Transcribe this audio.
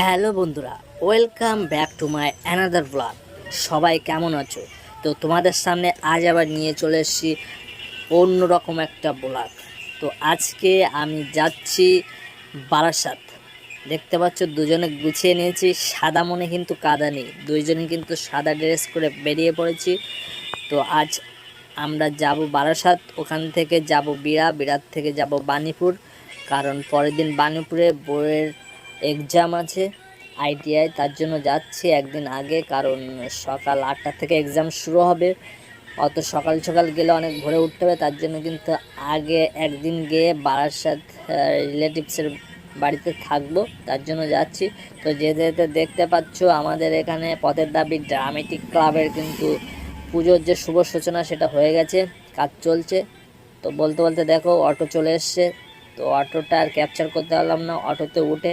Hello বন্ধুরা, welcome back to my another blog. সবাই কেমন আছো? তো তোমাদের সামনে আজ আবার নিয়ে চলে এসেছি অন্যরকম একটা ব্লগ। তো আজকে আমি যাচ্ছি বারাসাত। দেখতে পাচ্ছ দুজনে গুছিয়ে নিয়েছি, সাদা মনে কিন্তু কাদা নেই, দুইজনে কিন্তু সাদা ড্রেস করে বেরিয়ে পড়েছি। তো আজ আমরা যাব বারাসাত, ওখান থেকে যাব বিরাট থেকে যাব বাণীপুর, কারণ পরের দিন বাণীপুরে বইয়ের এক্সাম আছে আইটিআই, তার জন্য যাচ্ছি একদিন আগে, কারণ সকাল 8টা থেকে এক্সাম শুরু হবে। অত সকাল সকাল গেলে অনেক ভোরে উঠতে হবে, তার জন্য কিন্তু আগে একদিন গিয়ে বারাসাত রিলেটিভসের বাড়িতে থাকবো, তার জন্য যাচ্ছি। তো যেতে যেতে দেখতে পাচ্ছ আমাদের এখানে পথের দাবি ড্রামেটিক ক্লাবের কিন্তু পুজোর যে শুভ সূচনা সেটা হয়ে গেছে, কাজ চলছে। তো বলতে বলতে দেখো অটো চলে এসছে। তো অটোটা আর ক্যাপচার করতে পারলাম না, অটোতে উঠে